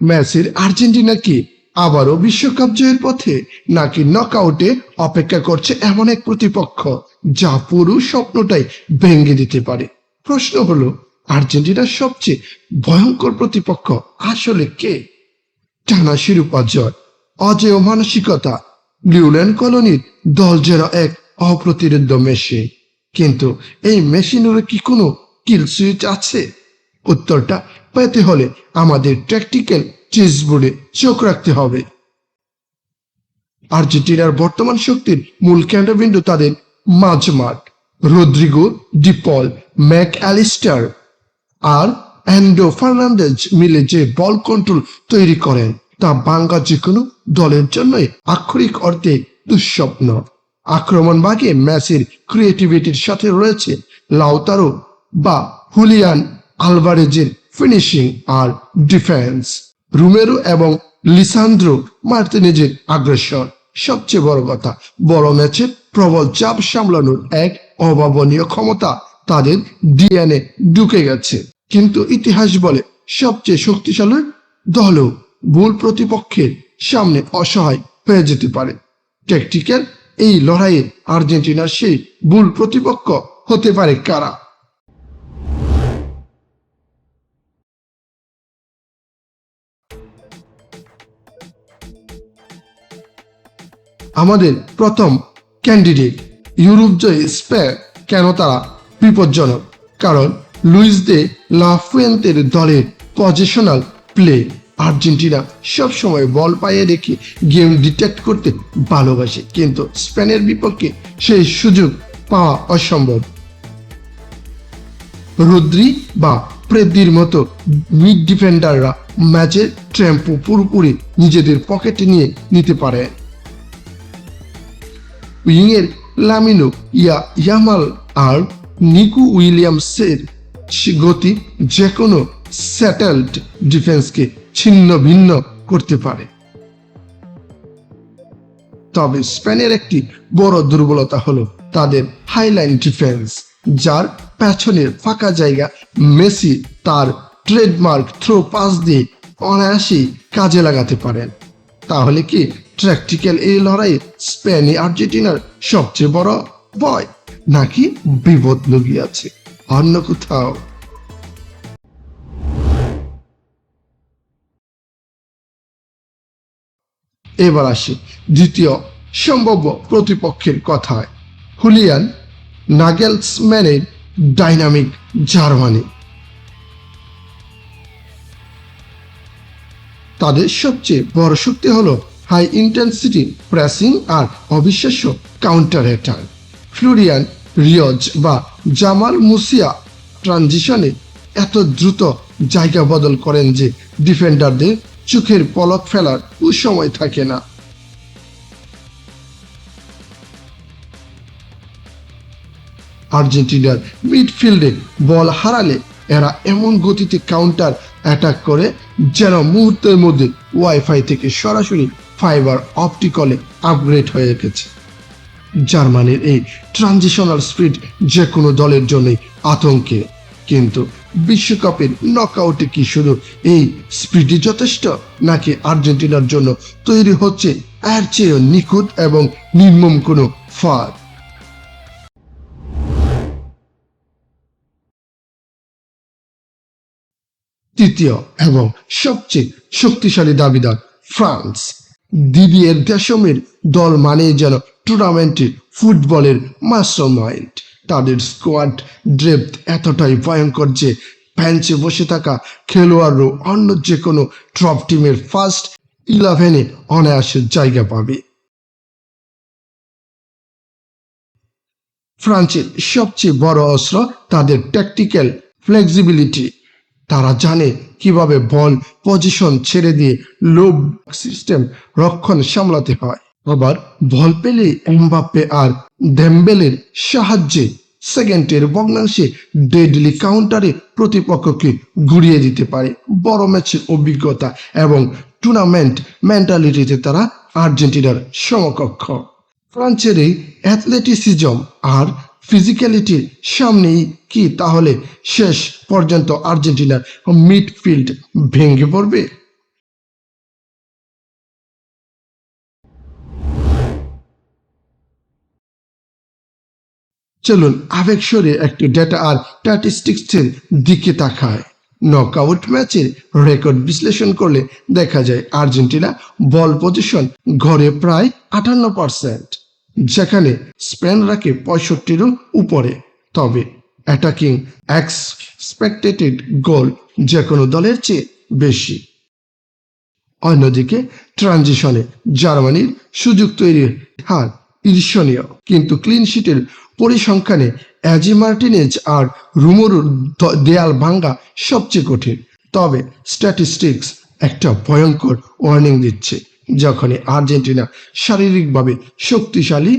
মেসির আর্জেন্টিনা কি আবারও বিশ্বকাপ জয়ের পথে, নাকি নকআউটে অপেক্ষা করছে এমন এক প্রতিপক্ষ যা পুরো স্বপ্নটাই ভেঙে দিতে পারে? প্রশ্ন হলো, আর্জেন্টিনার সবচেয়ে ভয়ঙ্কর প্রতিপক্ষ আসলে কে? টানা শিরোপা জয়, অজেয় মানসিকতা, লিওনেল কলোনির দল যেন এক অপ্রতিরোধ্য মেশিন। কিন্তু এই মেশিনের কি কোনো কিল সুইচ আছে? উত্তরটা পেতে হলে আমাদের ট্যাকটিক্যাল চেসবোর্ডে চোখ রাখতে হবে। আর্জেন্টিনার বর্তমান শক্তির মূল কেন্দ্রবিন্দু তাদের মাঝমাঠ। রদ্রিগো, ডিপল, ম্যাক অ্যালিস্টার আর অ্যান্ডো ফার্নান্দেজ মিলে যে বল কন্ট্রোল তৈরি করেন তা বাংলা যে কোনো দলের জন্যই আক্ষরিক অর্থে দুঃস্বপ্ন। আক্রমণ ভাগে মেসির ক্রিয়েটিভিটির সাথে রয়েছে লাউতারো বা হুলিয়ান আলভারেজের ফিনিশিং আর ডিফেন্স, রোমেরো এবং লিসান্দ্রো মার্তিনেজের আগ্রাসন। সবচেয়ে বড় কথা, বড় ম্যাচে প্রবল চাপ সামলানোর এক অভাবনীয় ক্ষমতা তাদের ডিএনএ ঢুকে গেছে। কিন্তু ইতিহাস বলে সবচেয়ে শক্তিশালী দলও ভুল প্রতিপক্ষের সামনে অসহায় হয়ে যেতে পারে। ট্যাকটিক্যাল এই লড়াইয়ে আর্জেন্টিনার সেই ভুল প্রতিপক্ষ হতে পারে কারা? আমাদের প্রথম ক্যান্ডিডেট ইউরোপ জয়ী স্পেন। কেন তারা বিপজ্জনক? কারণ লুইস দে লা ফুয়েন্তের দলের পজিশনাল প্লে। আর্জেন্টিনা সবসময় বল পায়ে রেখে গেম ডিটেক্ট করতে ভালোবাসে, কিন্তু স্পেনের বিপক্ষে সেই সুযোগ পাওয়া অসম্ভব। রদ্রি বা প্রেদ্রির মতো মিড ডিফেন্ডাররা ম্যাচের টেম্পো পুরোপুরি নিজেদের পকেটে নিয়ে নিতে পারে। উইংয়ের লামিনো ইয়ামাল আর নিকো উইলিয়ামসের গতি যে কোনো সেটেলড ডিফেন্সকে ছিন্ন ভিন্ন করতে পারে। তবে স্পেনের একটি বড় দুর্বলতা হলো তাদের হাইলাইন ডিফেন্স, যার পেছনের ফাঁকা জায়গা মেসি তার ট্রেডমার্ক থ্রো পাস দিয়ে অনায়াসেই কাজে লাগাতে পারেন। তাহলে কি ট্যাকটিক্যাল এই লড়াইয়ে স্পেনই আর্জেন্টিনার সবচেয়ে বড় ভয়, নাকি বিপদ লুকিয়ে আছে অন্য কোথাও? এবার আসি দ্বিতীয় সম্ভাব্য প্রতিপক্ষের কথায়। হুলিয়ান নাগেলসম্যানের ডাইনামিক জার্মানি। তাদের সবচেয়ে বড় শক্তি হলো হাই ইন্টেন্সিটি প্রেসিং আর অবিশ্বাস্য কাউন্টার অ্যাটাক। ফ্লোরিয়ান রিওজ বা জামাল মুসিয়া ট্রানজিশনে এত দ্রুত জায়গা বদল করেন যে ডিফেন্ডারদের চোখের পলক ফেলার সময় থাকে না। আর্জেন্টিনার মিডফিল্ডে বল হারালে এরা এমন গতিতে কাউন্টার অ্যাটাক করে যেন মুহূর্তের মধ্যে ওয়াইফাই থেকে সরাসরি ফাইবার অপটিকলে আপগ্রেড হয়ে গেছে। জার্মানির এই ট্রানজিশনাল স্পিড যে কোনো দলের জন্যই আতঙ্কে। কিন্তু বিশ্বকাপের নকআউটে কি শুধু এই স্পিডই যথেষ্ট, নাকি আর্জেন্টিনার জন্য তৈরি হচ্ছে এর চেয়ে নিখুঁত এবং নির্মম কোনো ফাঁদ? তৃতীয় এবং সবচেয়ে শক্তিশালী দাবিদার ফ্রান্স। দিদিয়ের দেশমের দল মানেই যেন টুর্নামেন্টের ফুটবলের মাস্টারমাইন্ড। তাদের স্কোয়াড ডেপথ এতটাই ভয়ঙ্কর যে বেঞ্চে বসে থাকা খেলোয়াড়ও অন্য যে কোনো টপ টিমের ফার্স্ট 11-এ অনায়াসে জায়গা পাবে। ফ্রান্সের সবচেয়ে বড় অস্ত্র তাদের ট্যাকটিক্যাল ফ্লেক্সিবিলিটি। তারা জানে কিভাবে বল পজিশন ছেড়ে দিয়ে লো সিস্টেম রক্ষণ সামলাতে হয়, আবার বল পেলে এমবাপ্পে আর দেম্বেলের সাহায্যে সেকেন্ডের ভগ্নাংশে ডেডলি কাউন্টারে প্রতিপক্ষকে ঘুরিয়ে দিতে পারে। বড় ম্যাচের অভিজ্ঞতা এবং টুর্নামেন্ট মেন্টালিটিতে তারা আর্জেন্টিনার সমকক্ষ। ফ্রান্সের এই অ্যাথলেটিসিজম আর ফিজিক্যালিটির সামনেই কি তাহলে শেষ পর্যন্ত আর্জেন্টিনার মিডফিল্ড ভেঙে পড়বে? চলুন আবেগ সরিয়ে একটু ডেটা আর স্ট্যাটিস্টিক্সের দিকে তাকায়। নকআউট ম্যাচের রেকর্ড বিশ্লেষণ করলে দেখা যায় আর্জেন্টিনা বল পজিশন ঘরে প্রায় 58%, যেখানে স্পেন রাখে 65-র উপরে। তবে অ্যাটাকিং এক্সপেক্টেড গোল যে কোনো দলের চেয়ে বেশি। অন্যদিকে ট্রানজিশনে জার্মানির সুযোগ তৈরির হার ঈর্ষণীয়, কিন্তু ক্লিন শিটের পরিসংখ্যানে অ্যাজি মার্টিনেজ আর রুমোরুর দেয়াল ভাঙ্গা সবচেয়ে কঠিন। তবে স্ট্যাটিস্টিক্স একটা ভয়ঙ্কর ওয়ার্নিং দিচ্ছে। যখনই আর্জেন্টিনা শারীরিকভাবে শক্তিশালী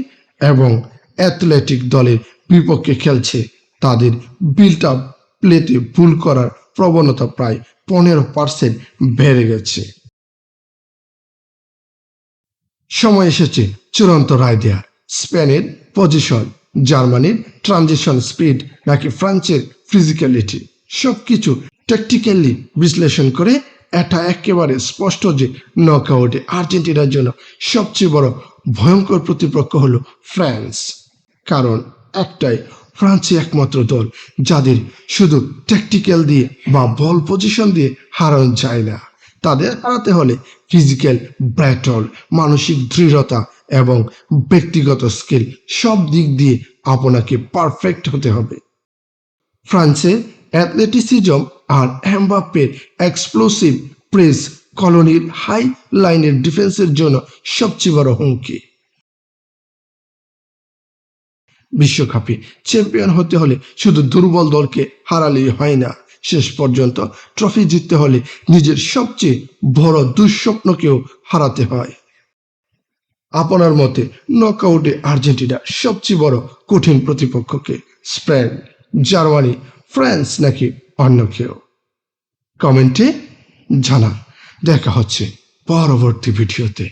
এবং অ্যাথলেটিক দলের বিপক্ষে খেলছে, তাদের বিল্ট আপ প্লেতে ভুল করার প্রবণতা প্রায় 15% বেড়ে গেছে। সময় এসেছে চূড়ান্ত রায় দেওয়ার। স্পেনের পজিশন, জার্মানির ট্রানজিশন স্পিড নাকি ফ্রান্সের ফিজিক্যালিটি, সবকিছু ট্যাকটিক্যালি বিশ্লেষণ করে এটা একেবারে স্পষ্ট যে নকআউটে আর্জেন্টিনার জন্য সবচেয়ে বড় ভয়ঙ্কর প্রতিপক্ষ হলো ফ্রান্স। কারণ একটাই, ফ্রান্সই একমাত্র দল যাদের শুধু ট্যাকটিক্যাল দিয়ে বা বল পজিশন দিয়ে হারানো যায় না। তাদের হারাতে হলে ফিজিক্যাল ব্যাটল, মানসিক দৃঢ়তা এবং ব্যক্তিগত স্কিল সব দিক দিয়ে আপনাকে পারফেক্ট হতে হবে। ফ্রান্সের অ্যাথলেটিসিজম আর এমবাপ্পের এক্সপ্লোসিভ প্রেস কলোনির হাই লাইনের ডিফেন্সের জন্য সবচেয়ে বড় হুমকি। বিশ্বকাপে চ্যাম্পিয়ন হতে হলে শুধু দুর্বল দলকে হারালেই হয় না, শেষ পর্যন্ত ট্রফি জিততে হলে নিজের সবচেয়ে বড় দুঃস্বপ্নকেও হারাতে হয়। আপনার মতে নকআউটে আর্জেন্টিনা সবচেয়ে বড় কঠিন প্রতিপক্ষকে স্পেন, জার্মানি, ফ্রান্স নাকি অন্য কেউ? কমেন্টে জানান। দেখা হচ্ছে পরবর্তী ভিডিওতে।